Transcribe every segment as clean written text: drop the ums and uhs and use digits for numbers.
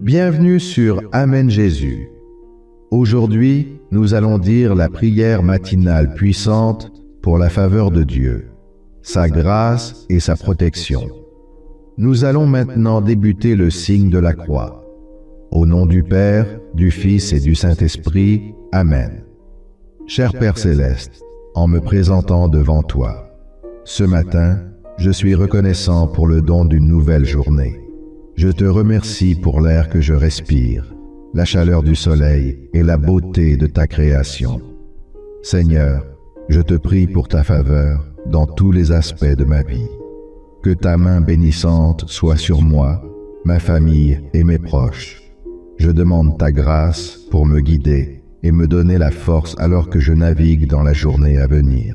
Bienvenue sur Amen Jésus. Aujourd'hui, nous allons dire la prière matinale puissante pour la faveur de Dieu, sa grâce et sa protection. Nous allons maintenant débuter le signe de la croix. Au nom du Père, du Fils et du Saint-Esprit, Amen. Cher Père Céleste, en me présentant devant toi, ce matin, je suis reconnaissant pour le don d'une nouvelle journée. Je te remercie pour l'air que je respire, la chaleur du soleil et la beauté de ta création. Seigneur, je te prie pour ta faveur dans tous les aspects de ma vie. Que ta main bénissante soit sur moi, ma famille et mes proches. Je demande ta grâce pour me guider et me donner la force alors que je navigue dans la journée à venir.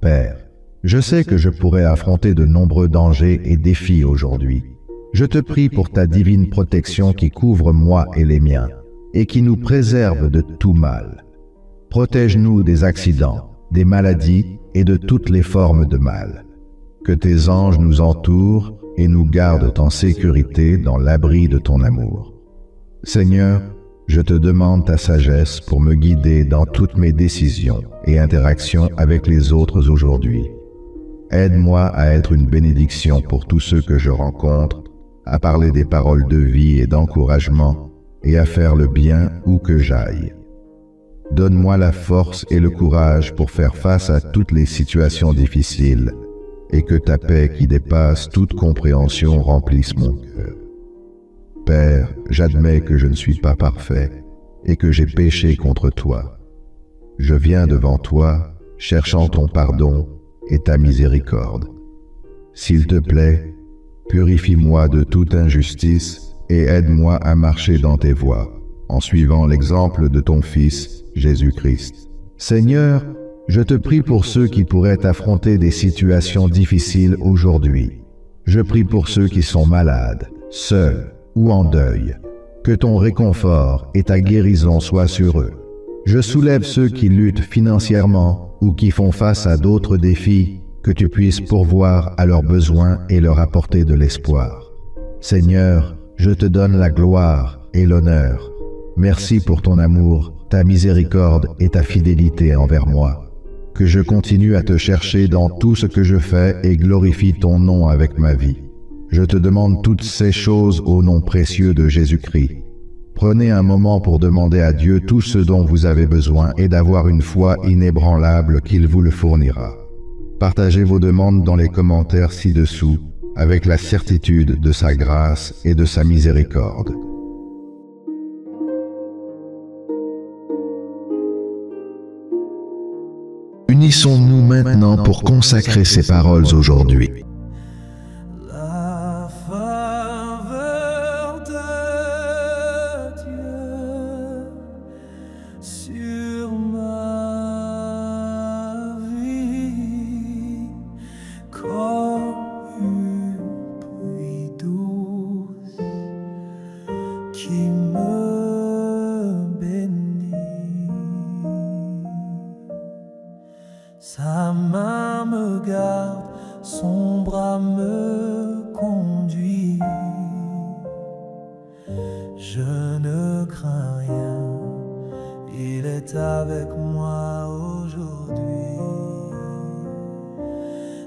Père, je sais que je pourrais affronter de nombreux dangers et défis aujourd'hui. Je te prie pour ta divine protection qui couvre moi et les miens, et qui nous préserve de tout mal. Protège-nous des accidents, des maladies et de toutes les formes de mal. Que tes anges nous entourent et nous gardent en sécurité dans l'abri de ton amour. Seigneur, je te demande ta sagesse pour me guider dans toutes mes décisions et interactions avec les autres aujourd'hui. Aide-moi à être une bénédiction pour tous ceux que je rencontre, à parler des paroles de vie et d'encouragement et à faire le bien où que j'aille. Donne-moi la force et le courage pour faire face à toutes les situations difficiles et que ta paix qui dépasse toute compréhension remplisse mon cœur. Père, j'admets que je ne suis pas parfait et que j'ai péché contre toi. Je viens devant toi, cherchant ton pardon et ta miséricorde. S'il te plaît, purifie-moi de toute injustice et aide-moi à marcher dans tes voies, en suivant l'exemple de ton Fils, Jésus-Christ. Seigneur, je te prie pour ceux qui pourraient affronter des situations difficiles aujourd'hui. Je prie pour ceux qui sont malades, seuls ou en deuil. Que ton réconfort et ta guérison soient sur eux. Je soulève ceux qui luttent financièrement ou qui font face à d'autres défis, que tu puisses pourvoir à leurs besoins et leur apporter de l'espoir. Seigneur, je te donne la gloire et l'honneur. Merci pour ton amour, ta miséricorde et ta fidélité envers moi. Que je continue à te chercher dans tout ce que je fais et glorifie ton nom avec ma vie. Je te demande toutes ces choses au nom précieux de Jésus-Christ. Prenez un moment pour demander à Dieu tout ce dont vous avez besoin et d'avoir une foi inébranlable qu'il vous le fournira. Partagez vos demandes dans les commentaires ci-dessous avec la certitude de sa grâce et de sa miséricorde. Unissons-nous maintenant pour consacrer ces paroles aujourd'hui. La faveur de Dieu sur ma vie, comme une pluie douce qui me bénit. Sa main me garde, son bras me conduit. Je ne crains rien, il est avec moi aujourd'hui.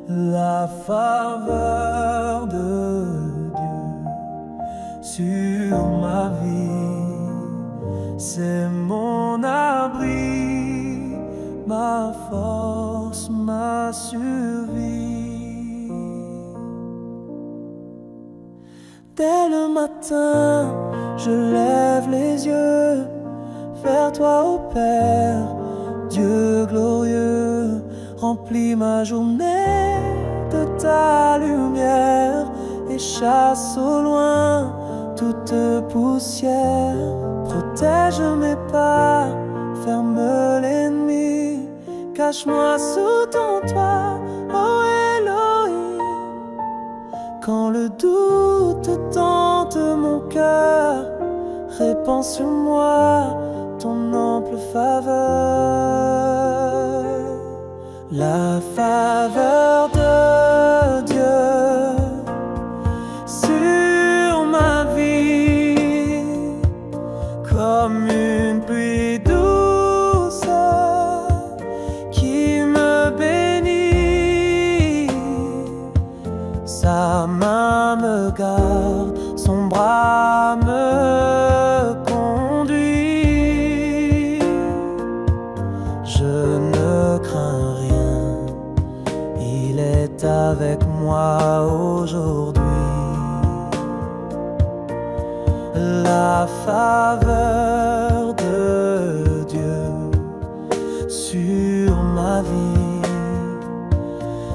La faveur de Dieu sur ma vie, c'est mon abri, ma force, ma survie. Dès le matin, je lève les yeux vers toi, ô Père, Dieu glorieux. Remplis ma journée de ta lumière et chasse au loin toute poussière. Protège mes pas, ferme l'ennemi, cache-moi sous ton toit, oh Elohim. Quand le doute tente mon cœur, répands sur moi ton ample faveur. La faveur de Dieu sur ma vie, avec moi aujourd'hui. La faveur de Dieu sur ma vie,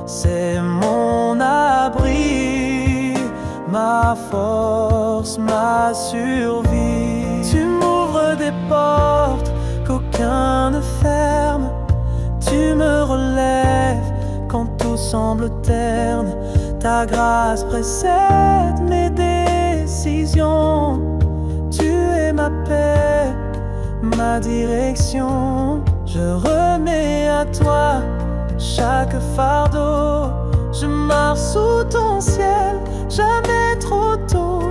c'est mon abri, ma force, ma survie. Tu m'ouvres des portes qu'aucun ne ferme, tu me relèves quand tout semble terne. Ta grâce précède mes décisions. Tu es ma paix, ma direction. Je remets à toi chaque fardeau. Je marche sous ton ciel, jamais trop tôt,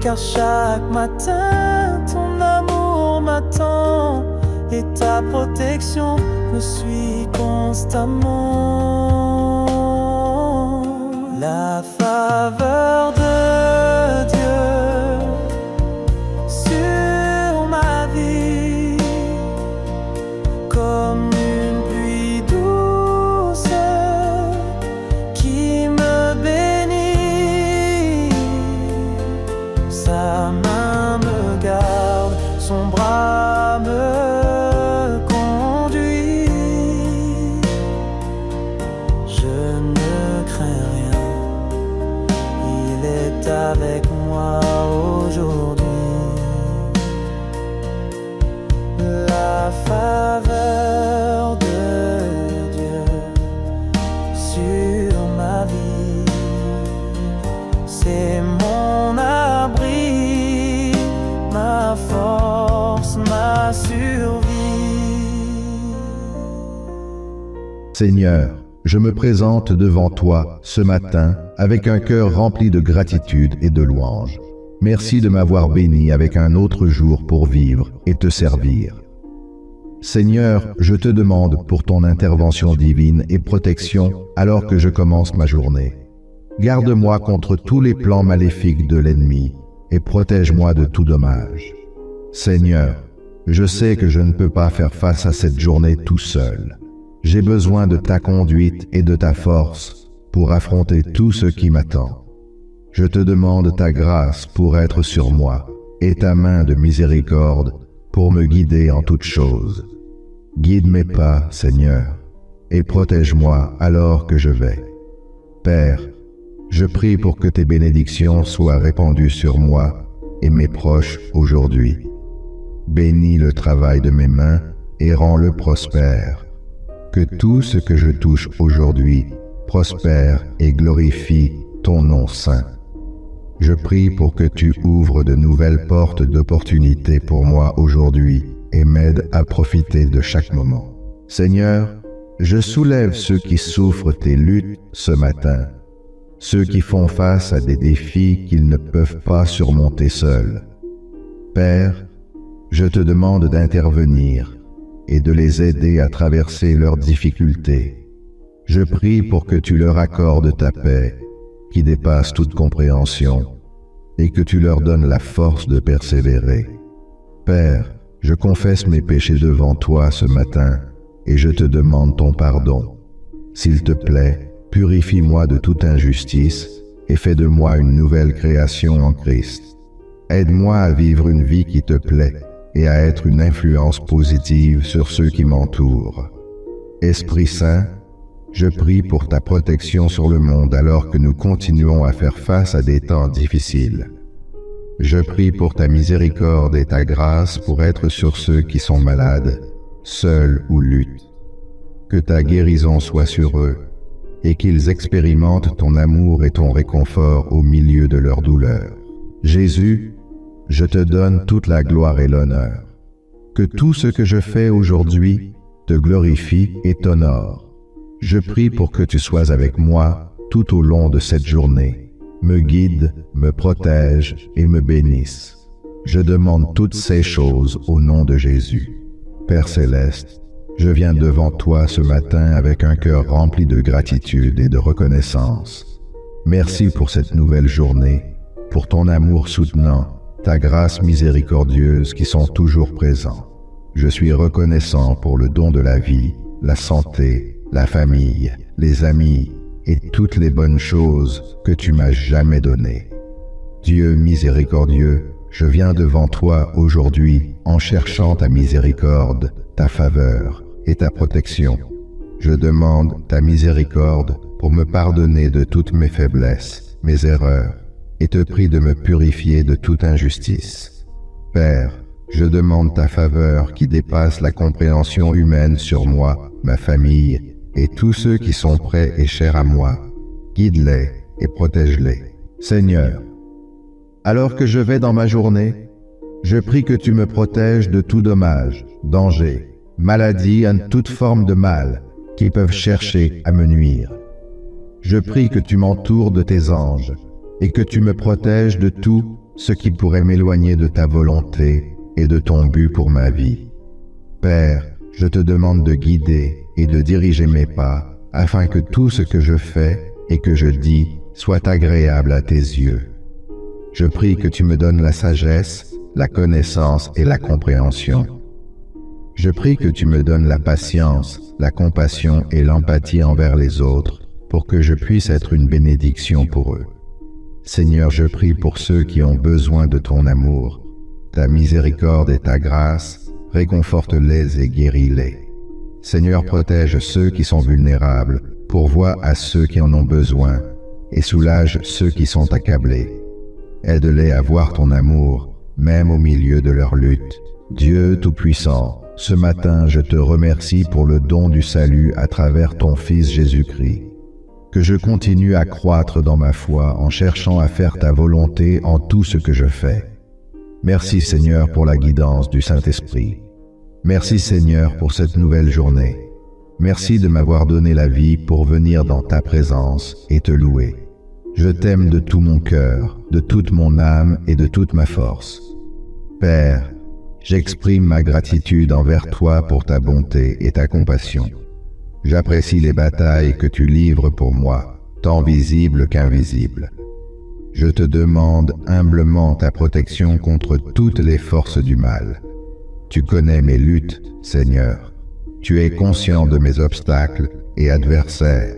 car chaque matin ton amour m'attend et ta protection me suit constamment. La faveur de Dieu sur ma vie, comme une pluie douce qui me bénit. Sa main me garde, son bras me conduit. Je ne crains rien, il est avec moi aujourd'hui. La faveur de Dieu sur ma vie, c'est mon abri, ma force, ma survie. Seigneur, je me présente devant toi ce matin avec un cœur rempli de gratitude et de louange. Merci de m'avoir béni avec un autre jour pour vivre et te servir. Seigneur, je te demande pour ton intervention divine et protection alors que je commence ma journée. Garde-moi contre tous les plans maléfiques de l'ennemi et protège-moi de tout dommage. Seigneur, je sais que je ne peux pas faire face à cette journée tout seul. J'ai besoin de ta conduite et de ta force pour affronter tout ce qui m'attend. Je te demande ta grâce pour être sur moi et ta main de miséricorde pour me guider en toutes choses. Guide mes pas, Seigneur, et protège-moi alors que je vais. Père, je prie pour que tes bénédictions soient répandues sur moi et mes proches aujourd'hui. Bénis le travail de mes mains et rends-le prospère. Que tout ce que je touche aujourd'hui prospère et glorifie ton nom saint. Je prie pour que tu ouvres de nouvelles portes d'opportunités pour moi aujourd'hui et m'aide à profiter de chaque moment. Seigneur, je soulève ceux qui souffrent tes luttes ce matin, ceux qui font face à des défis qu'ils ne peuvent pas surmonter seuls. Père, je te demande d'intervenir et de les aider à traverser leurs difficultés. Je prie pour que tu leur accordes ta paix, qui dépasse toute compréhension, et que tu leur donnes la force de persévérer. Père, je confesse mes péchés devant toi ce matin, et je te demande ton pardon. S'il te plaît, purifie-moi de toute injustice, et fais de moi une nouvelle création en Christ. Aide-moi à vivre une vie qui te plaît, et à être une influence positive sur ceux qui m'entourent. Esprit Saint, je prie pour ta protection sur le monde alors que nous continuons à faire face à des temps difficiles. Je prie pour ta miséricorde et ta grâce pour être sur ceux qui sont malades, seuls ou luttent. Que ta guérison soit sur eux et qu'ils expérimentent ton amour et ton réconfort au milieu de leur douleur. Jésus, je te donne toute la gloire et l'honneur. Que tout ce que je fais aujourd'hui te glorifie et t'honore. Je prie pour que tu sois avec moi tout au long de cette journée, me guide, me protège et me bénisse. Je demande toutes ces choses au nom de Jésus. Père céleste, je viens devant toi ce matin avec un cœur rempli de gratitude et de reconnaissance. Merci pour cette nouvelle journée, pour ton amour soutenant, ta grâce miséricordieuse qui sont toujours présents. Je suis reconnaissant pour le don de la vie, la santé, la famille, les amis et toutes les bonnes choses que tu m'as jamais données. Dieu miséricordieux, je viens devant toi aujourd'hui en cherchant ta miséricorde, ta faveur et ta protection. Je demande ta miséricorde pour me pardonner de toutes mes faiblesses, mes erreurs, et te prie de me purifier de toute injustice. Père, je demande ta faveur qui dépasse la compréhension humaine sur moi, ma famille, et tous ceux qui sont près et chers à moi. Guide-les et protège-les. Seigneur, alors que je vais dans ma journée, je prie que tu me protèges de tout dommage, danger, maladie et toute forme de mal qui peuvent chercher à me nuire. Je prie que tu m'entoures de tes anges et que tu me protèges de tout ce qui pourrait m'éloigner de ta volonté et de ton but pour ma vie. Père, je te demande de guider et de diriger mes pas afin que tout ce que je fais et que je dis soit agréable à tes yeux. Je prie que tu me donnes la sagesse, la connaissance et la compréhension. Je prie que tu me donnes la patience, la compassion et l'empathie envers les autres pour que je puisse être une bénédiction pour eux. Seigneur, je prie pour ceux qui ont besoin de ton amour. Ta miséricorde et ta grâce, réconforte-les et guéris-les. Seigneur, protège ceux qui sont vulnérables, pourvois à ceux qui en ont besoin et soulage ceux qui sont accablés. Aide-les à voir ton amour, même au milieu de leur lutte. Dieu Tout-Puissant, ce matin, je te remercie pour le don du salut à travers ton Fils Jésus-Christ. Que je continue à croître dans ma foi en cherchant à faire ta volonté en tout ce que je fais. Merci Seigneur pour la guidance du Saint-Esprit. Merci Seigneur pour cette nouvelle journée. Merci de m'avoir donné la vie pour venir dans ta présence et te louer. Je t'aime de tout mon cœur, de toute mon âme et de toute ma force. Père, j'exprime ma gratitude envers toi pour ta bonté et ta compassion. J'apprécie les batailles que tu livres pour moi, tant visibles qu'invisibles. Je te demande humblement ta protection contre toutes les forces du mal. Tu connais mes luttes, Seigneur. Tu es conscient de mes obstacles et adversaires.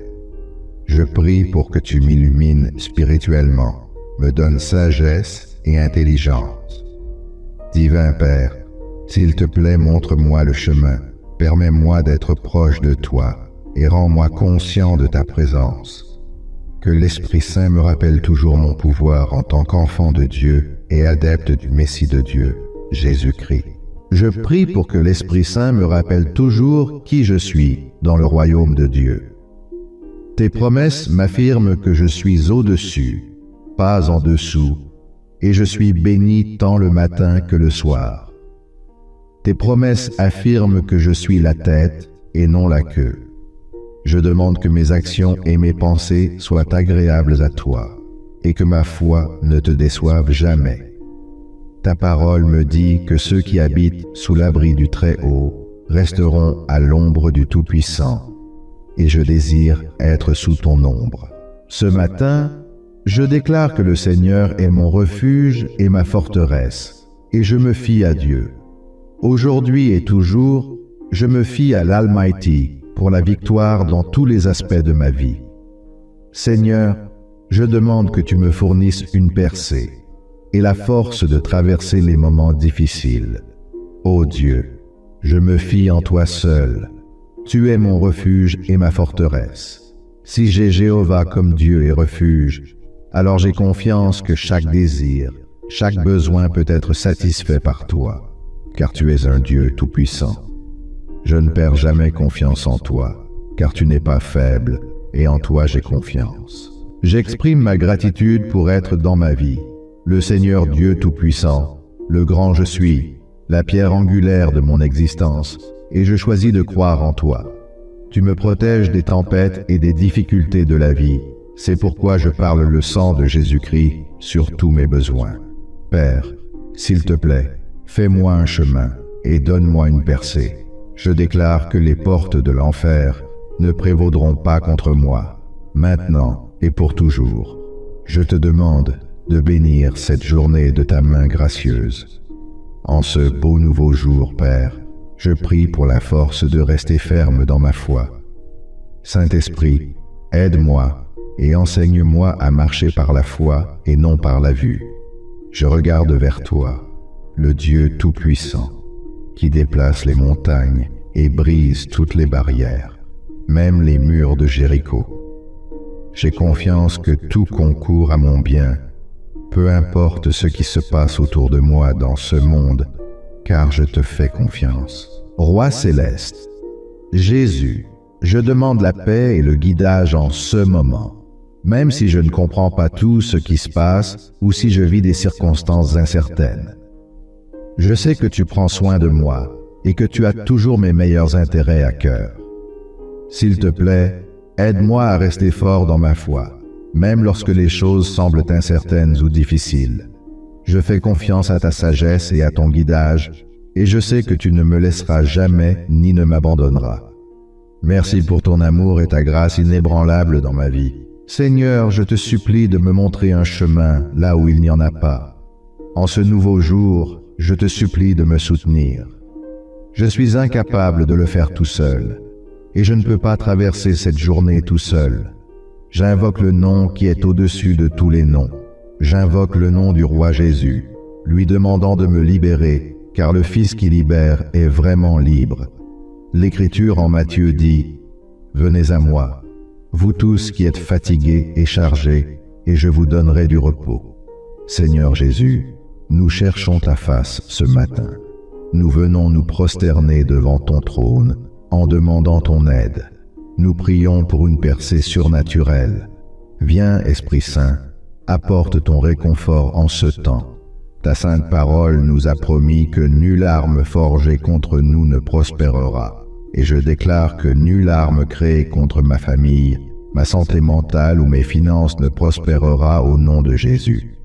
Je prie pour que tu m'illumines spirituellement, me donnes sagesse et intelligence. Divin Père, s'il te plaît, montre-moi le chemin, permets-moi d'être proche de toi et rends-moi conscient de ta présence. Que l'Esprit Saint me rappelle toujours mon pouvoir en tant qu'enfant de Dieu et adepte du Messie de Dieu, Jésus-Christ. Je prie pour que l'Esprit Saint me rappelle toujours qui je suis dans le royaume de Dieu. Tes promesses m'affirment que je suis au-dessus, pas en dessous, et je suis béni tant le matin que le soir. Tes promesses affirment que je suis la tête et non la queue. Je demande que mes actions et mes pensées soient agréables à toi, et que ma foi ne te déçoive jamais. Ta parole me dit que ceux qui habitent sous l'abri du Très-Haut resteront à l'ombre du Tout-Puissant, et je désire être sous ton ombre. Ce matin, je déclare que le Seigneur est mon refuge et ma forteresse, et je me fie à Dieu. Aujourd'hui et toujours, je me fie à l'Almighty pour la victoire dans tous les aspects de ma vie. Seigneur, je demande que tu me fournisses une percée et la force de traverser les moments difficiles. Ô Dieu, je me fie en toi seul. Tu es mon refuge et ma forteresse. Si j'ai Jéhovah comme Dieu et refuge, alors j'ai confiance que chaque désir, chaque besoin peut être satisfait par toi, car tu es un Dieu tout-puissant. Je ne perds jamais confiance en toi, car tu n'es pas faible, et en toi j'ai confiance. J'exprime ma gratitude pour être dans ma vie, le Seigneur Dieu tout-puissant, le grand je suis, la pierre angulaire de mon existence, et je choisis de croire en toi. Tu me protèges des tempêtes et des difficultés de la vie. C'est pourquoi je parle le sang de Jésus-Christ sur tous mes besoins. Père, s'il te plaît, fais-moi un chemin et donne-moi une percée. Je déclare que les portes de l'enfer ne prévaudront pas contre moi, maintenant et pour toujours. Je te demande de bénir cette journée de ta main gracieuse. En ce beau nouveau jour, Père, je prie pour la force de rester ferme dans ma foi. Saint-Esprit, Aide-moi et enseigne-moi à marcher par la foi et non par la vue. Je regarde vers toi, le Dieu Tout-Puissant, qui déplace les montagnes et brise toutes les barrières, même les murs de Jéricho. J'ai confiance que tout concourt à mon bien, peu importe ce qui se passe autour de moi dans ce monde, car je te fais confiance. Roi céleste, Jésus, je demande la paix et le guidage en ce moment, même si je ne comprends pas tout ce qui se passe ou si je vis des circonstances incertaines. Je sais que tu prends soin de moi et que tu as toujours mes meilleurs intérêts à cœur. S'il te plaît, aide-moi à rester fort dans ma foi, même lorsque les choses semblent incertaines ou difficiles. Je fais confiance à ta sagesse et à ton guidage, et je sais que tu ne me laisseras jamais ni ne m'abandonneras. Merci pour ton amour et ta grâce inébranlable dans ma vie. Seigneur, je te supplie de me montrer un chemin là où il n'y en a pas. En ce nouveau jour, je te supplie de me soutenir. Je suis incapable de le faire tout seul, et je ne peux pas traverser cette journée tout seul. J'invoque le nom qui est au-dessus de tous les noms. J'invoque le nom du roi Jésus, lui demandant de me libérer, car le Fils qui libère est vraiment libre. L'Écriture en Matthieu dit « Venez à moi, vous tous qui êtes fatigués et chargés, et je vous donnerai du repos. » Seigneur Jésus, nous cherchons ta face ce matin. Nous venons nous prosterner devant ton trône en demandant ton aide. Nous prions pour une percée surnaturelle. Viens, Esprit Saint, apporte ton réconfort en ce temps. Ta sainte parole nous a promis que nulle arme forgée contre nous ne prospérera. Et je déclare que nulle arme créée contre ma famille, ma santé mentale ou mes finances ne prospérera au nom de Jésus.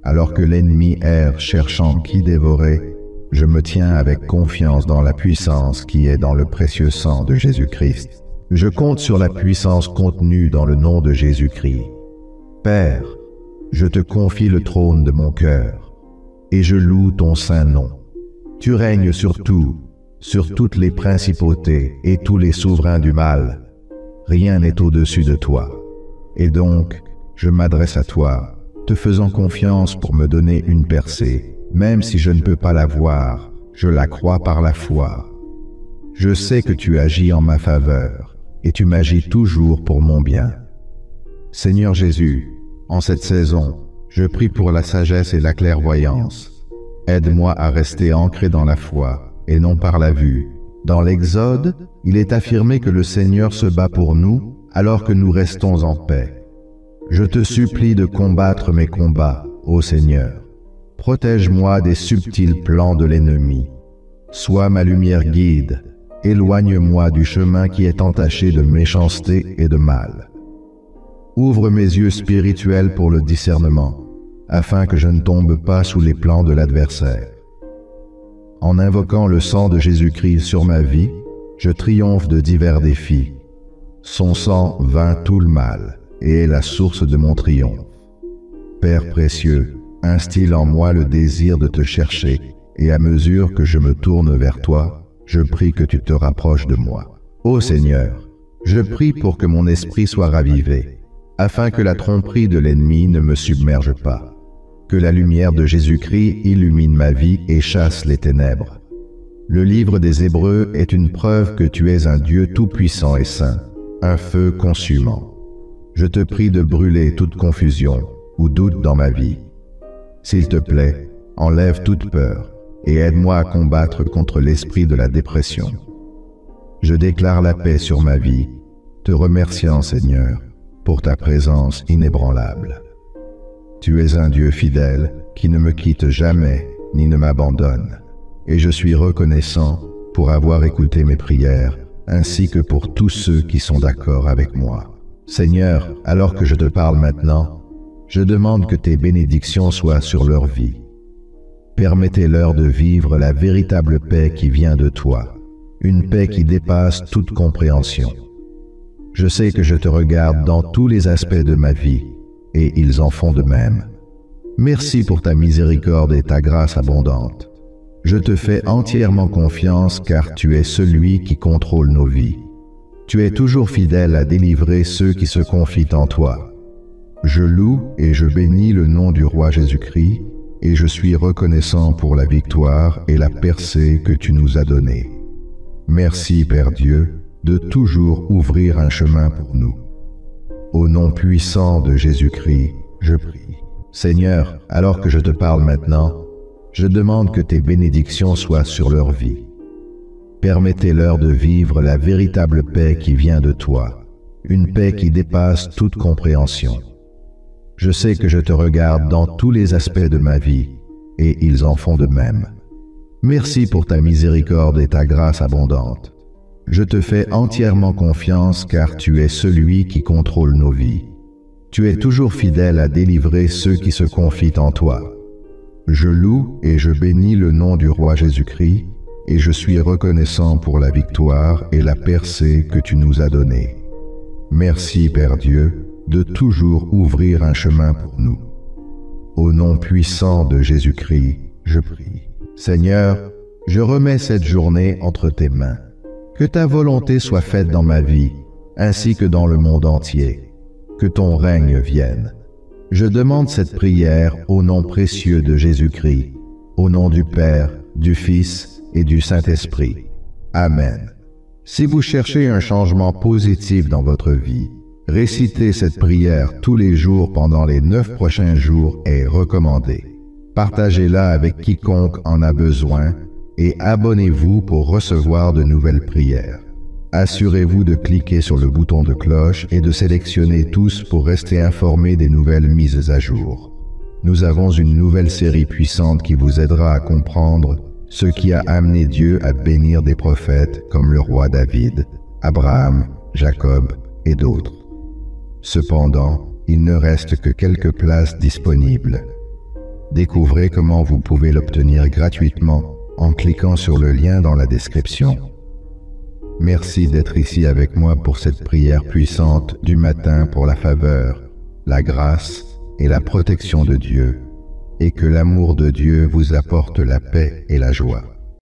Alors que l'ennemi erre cherchant qui dévorer, je me tiens avec confiance dans la puissance qui est dans le précieux sang de Jésus-Christ. Je compte sur la puissance contenue dans le nom de Jésus-Christ. Père, je te confie le trône de mon cœur, et je loue ton saint nom. Tu règnes sur tout, sur toutes les principautés et tous les souverains du mal. Rien n'est au-dessus de toi. Et donc, je m'adresse à toi, te faisant confiance pour me donner une percée. Même si je ne peux pas la voir, je la crois par la foi. Je sais que tu agis en ma faveur, et tu m'agis toujours pour mon bien. Seigneur Jésus, en cette saison, je prie pour la sagesse et la clairvoyance. Aide-moi à rester ancré dans la foi, et non par la vue. Dans l'Exode, il est affirmé que le Seigneur se bat pour nous, alors que nous restons en paix. Je te supplie de combattre mes combats, ô Seigneur. Protège-moi des subtils plans de l'ennemi. Sois ma lumière guide. Éloigne-moi du chemin qui est entaché de méchanceté et de mal. Ouvre mes yeux spirituels pour le discernement, afin que je ne tombe pas sous les plans de l'adversaire. En invoquant le sang de Jésus-Christ sur ma vie, je triomphe de divers défis. Son sang vainc tout le mal et est la source de mon triomphe. Père précieux, instille en moi le désir de te chercher, et à mesure que je me tourne vers toi, je prie que tu te rapproches de moi. Ô Seigneur, je prie pour que mon esprit soit ravivé, afin que la tromperie de l'ennemi ne me submerge pas. Que la lumière de Jésus-Christ illumine ma vie et chasse les ténèbres. Le livre des Hébreux est une preuve que tu es un Dieu tout-puissant et saint, un feu consumant. Je te prie de brûler toute confusion ou doute dans ma vie. S'il te plaît, enlève toute peur et aide-moi à combattre contre l'esprit de la dépression. Je déclare la paix sur ma vie, te remerciant, Seigneur, pour ta présence inébranlable. Tu es un Dieu fidèle qui ne me quitte jamais ni ne m'abandonne, et je suis reconnaissant pour avoir écouté mes prières, ainsi que pour tous ceux qui sont d'accord avec moi. Seigneur, alors que je te parle maintenant, je demande que tes bénédictions soient sur leur vie. Permettez-leur de vivre la véritable paix qui vient de toi, une paix qui dépasse toute compréhension. Je sais que je te regarde dans tous les aspects de ma vie, et ils en font de même. Merci pour ta miséricorde et ta grâce abondante. Je te fais entièrement confiance car tu es celui qui contrôle nos vies. Tu es toujours fidèle à délivrer ceux qui se confient en toi. Je loue et je bénis le nom du roi Jésus-Christ, et je suis reconnaissant pour la victoire et la percée que tu nous as donnée. Merci, Père Dieu, de toujours ouvrir un chemin pour nous. Au nom puissant de Jésus-Christ, je prie. Seigneur, alors que je te parle maintenant, je demande que tes bénédictions soient sur leur vie. Permettez-leur de vivre la véritable paix qui vient de toi, une paix qui dépasse toute compréhension. Je sais que je te regarde dans tous les aspects de ma vie, et ils en font de même. Merci pour ta miséricorde et ta grâce abondante. Je te fais entièrement confiance car tu es celui qui contrôle nos vies. Tu es toujours fidèle à délivrer ceux qui se confient en toi. Je loue et je bénis le nom du roi Jésus-Christ, et je suis reconnaissant pour la victoire et la percée que tu nous as donnée. Merci, Père Dieu, de toujours ouvrir un chemin pour nous. Au nom puissant de Jésus-Christ, je prie. Seigneur, je remets cette journée entre tes mains. Que ta volonté soit faite dans ma vie, ainsi que dans le monde entier. Que ton règne vienne. Je demande cette prière au nom précieux de Jésus-Christ, au nom du Père, du Fils et du Saint-Esprit. Amen. Si vous cherchez un changement positif dans votre vie, réciter cette prière tous les jours pendant les 9 prochains jours est recommandé. Partagez-la avec quiconque en a besoin et abonnez-vous pour recevoir de nouvelles prières. Assurez-vous de cliquer sur le bouton de cloche et de sélectionner tous pour rester informé des nouvelles mises à jour. Nous avons une nouvelle série puissante qui vous aidera à comprendre ce qui a amené Dieu à bénir des prophètes comme le roi David, Abraham, Jacob et d'autres. Cependant, il ne reste que quelques places disponibles. Découvrez comment vous pouvez l'obtenir gratuitement en cliquant sur le lien dans la description. Merci d'être ici avec moi pour cette prière puissante du matin pour la faveur, la grâce et la protection de Dieu, et que l'amour de Dieu vous apporte la paix et la joie.